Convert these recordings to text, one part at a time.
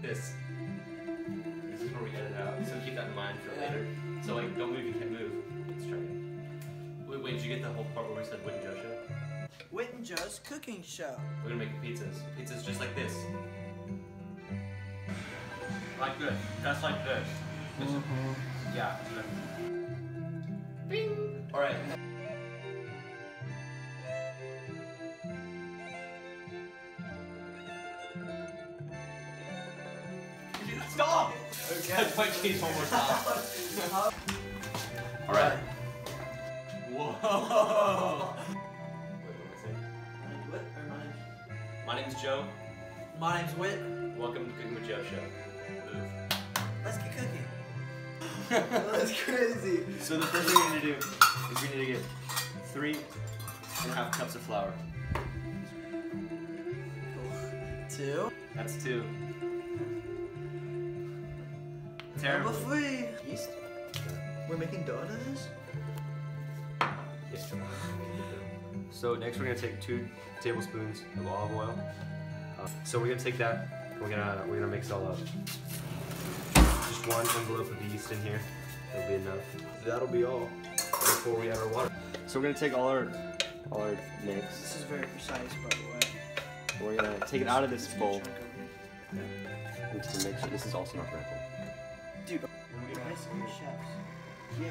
this. This is where we edit out, so keep that in mind for later. So like, don't move, you can't move. Let's try it. Wait, did you get the whole part where we said Whit and Joe show? Whit and Joe's cooking show. We're gonna make pizzas. Pizzas just like this. Like this. That's like this. Yeah. Bing! Alright. Stop! Okay. That's my case one more time. Alright. Whoa! Wait, what am I saying? My name's Whit, or my name's... My name's Joe. My name's Whit. Welcome to Cooking with Joe show. Move. Let's get cooking. That's crazy. So the first thing we need to do is we need to get 3.5 cups of flour. 2. That's 2. Terrible. Number 3. Yeast. We're making dough out of this? Yes, Joe. So next we're gonna take 2 tablespoons of olive oil. So we're gonna take that. We're gonna mix it all up. Just 1 envelope of yeast in here. That'll be enough. That'll be all before we add our water. So we're gonna take all our mix. This is very precise, by the way. We're gonna take it out of this bowl into the mixer. This is also not vertical. Dude, we're basically chefs. Yeah.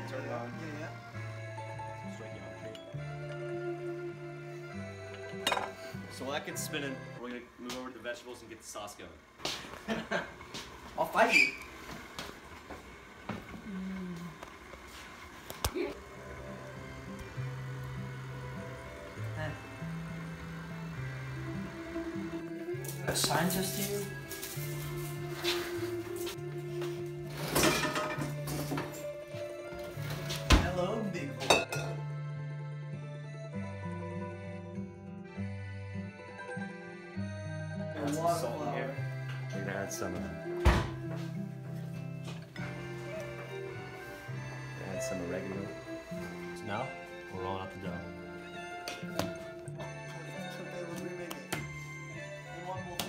Turn it on. Yeah. So while that gets spinning, we're gonna move over to the vegetables and get the sauce going. I'll fight you. A scientist here? Hello, big boy. Add some salt in here. We're gonna add some oregano. So now we're rolling out the dough. Okay, let's remake it. And one more.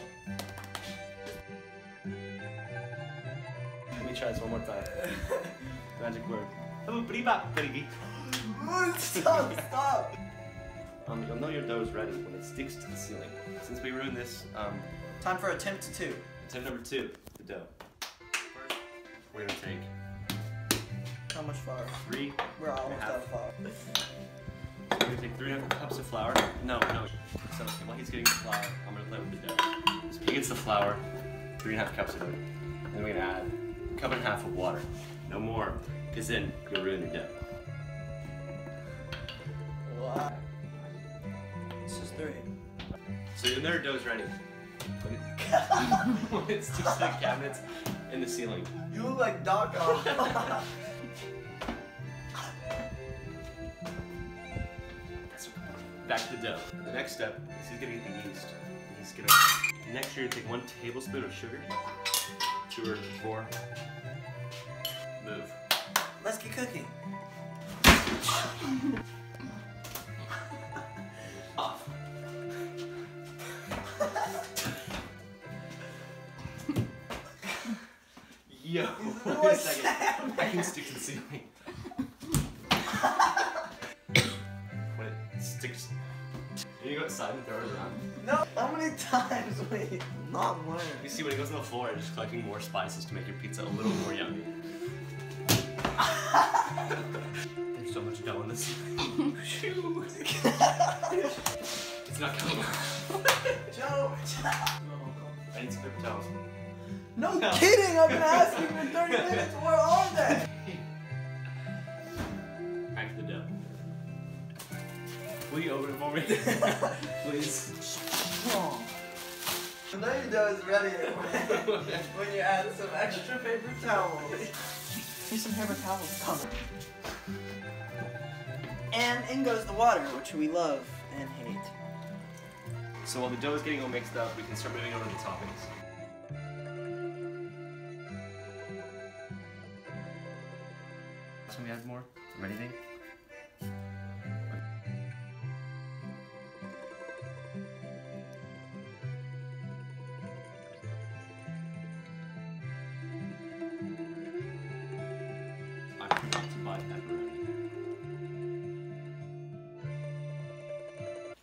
Let me try this one more time. Magic word. Stop! You'll know your dough is ready when it sticks to the ceiling. Since we ruined this, Time for attempt 2. attempt number 2, the dough. First, we're gonna take How much flour? 3. We're almost out of flour. We're gonna take 3.5 cups of flour. No. So while he's getting the flour, I'm gonna play with the dough. So he gets the flour, 3.5 cups of it. Then we're gonna add 1.5 cups of water. No more, because then you'll ruin your dough. Wow. This is 3. So you know your dough's ready. When it sticks to the cabinets and the ceiling. You look like Doc Ock. Back to the dough. The next step is he's gonna get the yeast. He's gonna. Next, you're gonna take 1 tablespoon of sugar. 2 or 4. Move. Let's get cooking. Off. Yo, wait a second. I can stick to the ceiling. When it sticks. You go outside and throw it around. No. How many times? Wait. Not one. You see, when it goes on the floor, it's just collecting more spices to make your pizza a little more yummy. There's so much dough in this. It's not coming out. Joe. I need some paper towels. No kidding. I've been asking for 30 minutes. Where are they? Back to the dough. Will you open it for me? Please. Strong. I know your dough is ready when you add some extra paper towels. Here's some paper towels coming. And in goes the water, which we love and hate. So while the dough is getting all mixed up, we can start moving over to the toppings. Can we add more? Or anything?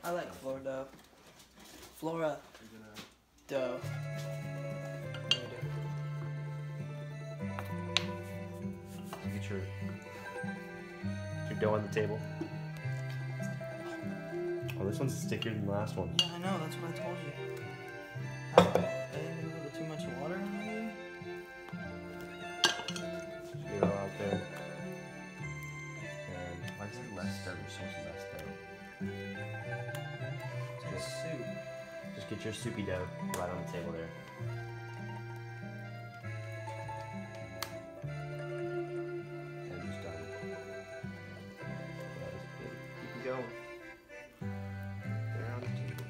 I like flour dough. Flora dough. Get your dough on the table. Oh, this one's stickier than the last one. Yeah, I know. That's what I told you. I didn't get a little too much water in there. Just get it all out there. And why is it less dough? There's so much less dough. It's like soup. Just get your soupy dough right on the table there. And just done. That is good. Keep it going. There on the table.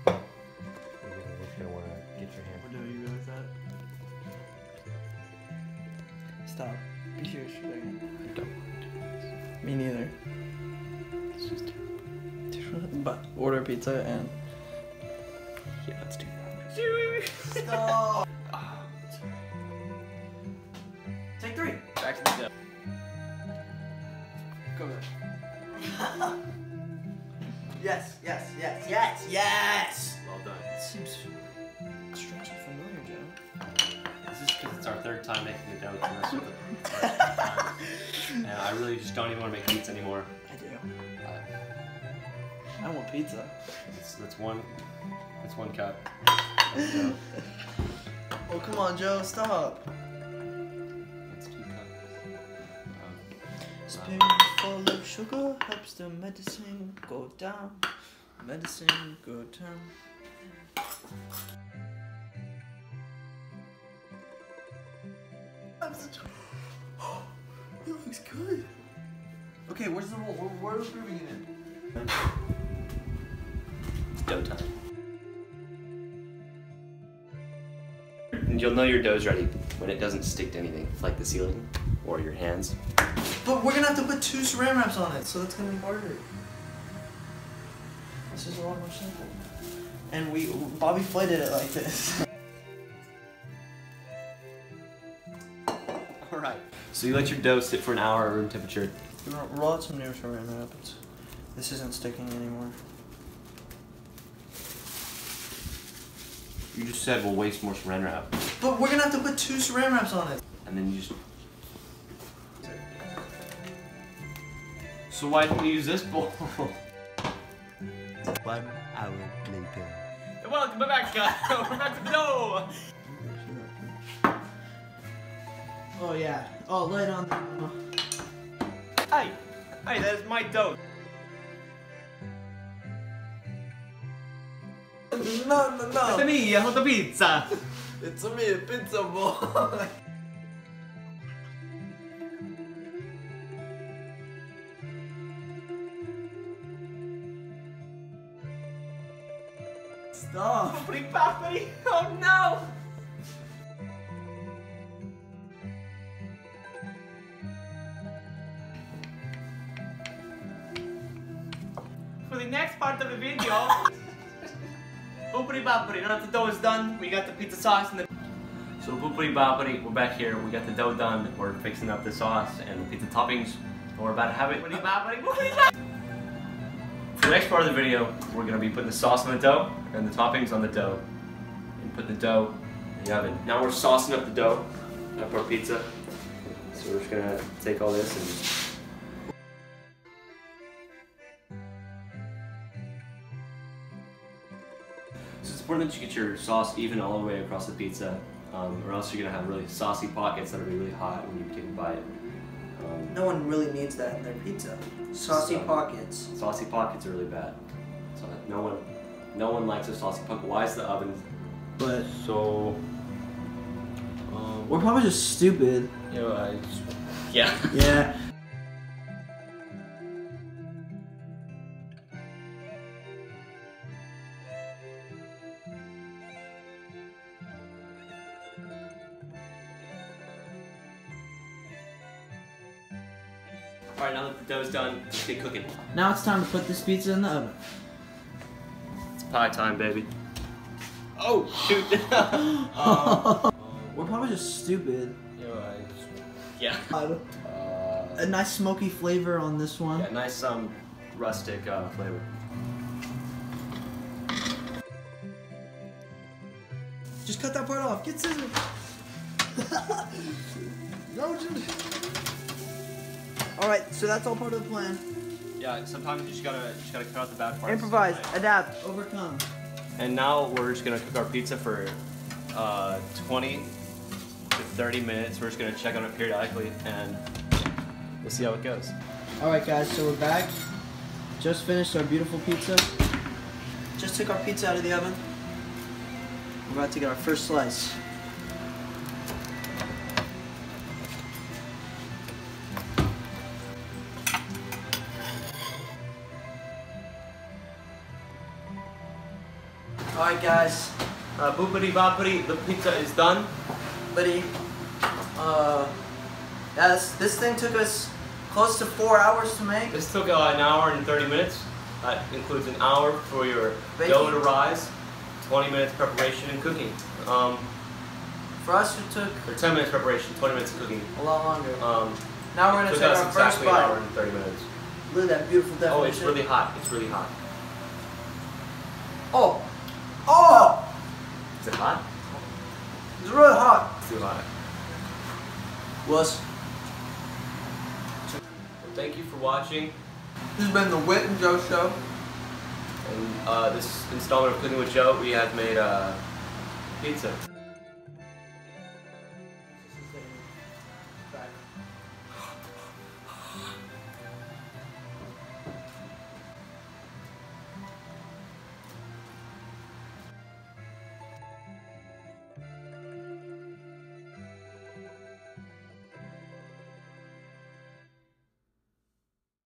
You're just gonna want to get your hand. Do you realize that? Stop. Be serious for a second. I don't. Me neither. It's just But order pizza and. yeah, let's do that. Stop. Ah, sorry. Take 3. Back to the dough. Go there. Yes. Well done. It seems strangely familiar, Joe. This is because it's our third time making the dough to mess with it. And I really just don't even want to make pizza anymore. I do. I want pizza. That's one cup. Oh, come on, Joe. Stop. That's 2 cups. Spoonful of sugar helps the medicine go down. Medicine go down. It looks good. Okay, where's the roll? Where are we proving it in? It's dough time. And you'll know your dough's ready when it doesn't stick to anything, like the ceiling or your hands. But we're gonna have to put 2 saran wraps on it, so that's gonna be harder. This is a lot more simple. And Bobby Flay did it like this. Alright. So you let your dough sit for an hour at room temperature. Roll out some new saran wrap. This isn't sticking anymore. You just said we'll waste more saran wrap. But we're gonna have to put 2 saran wraps on it. And then you just... So why didn't we use this bowl? 1 hour later. Welcome back, guys. We're back to the dough. Oh yeah. Oh, light on. Hey, that is my dough. No. It's me, I want the pizza. It's me, a pizza boy. Stop. Oh no. For the next part of the video, boopity boppity, now that the dough is done, we got the pizza sauce and the... So boopity boppity, we're back here, we got the dough done, we're fixing up the sauce and the pizza toppings, and we're about to have it. Boopity boppity, boopity boppity. For the next part of the video, we're going to be putting the sauce on the dough and the toppings on the dough, and put the dough in the oven. Now we're saucing up the dough of our pizza, so we're just going to take all this and... So it's important that you get your sauce even all the way across the pizza, or else you're going to have really saucy pockets that will be really hot when you take a bite. No one really needs that in their pizza. Saucy pockets. Saucy pockets are really bad. So no one likes a saucy pocket. Why is the oven But so... we're probably just stupid. You know, yeah. Yeah. Alright, now that the dough's done, let's get cooking. Now it's time to put this pizza in the oven. It's pie time, baby. Oh, shoot. We're probably just stupid. You know, yeah. A nice smoky flavor on this one. Yeah, nice rustic flavor. Just cut that part off. Get scissors. No, dude. All right, so that's all part of the plan. Yeah, sometimes you just gotta cut out the bad parts. Improvise, adapt, overcome. And now we're just gonna cook our pizza for 20 to 30 minutes. We're just gonna check on it periodically, and we'll see how it goes. All right, guys, so we're back. Just finished our beautiful pizza. Just took our pizza out of the oven. We're about to get our first slice. Alright guys, Boopity boppity, the pizza is done. buddy. This thing took us close to 4 hours to make. This took an hour and 30 minutes. That includes an hour for your Baking. dough to rise, 20 minutes preparation and cooking. For us, it took Or 10 minutes preparation, 20 minutes cooking. a lot longer. Now we're gonna Took take us our first exactly an hour bite. and 30 minutes. Look at that beautiful definition. Oh, it's really hot. It's really hot. Oh! Oh! Is it hot? It's really hot. It's too hot. Was. Well, thank you for watching. This has been the Whit and Joe show. And this installment of Cooking with Joe, we have made pizza.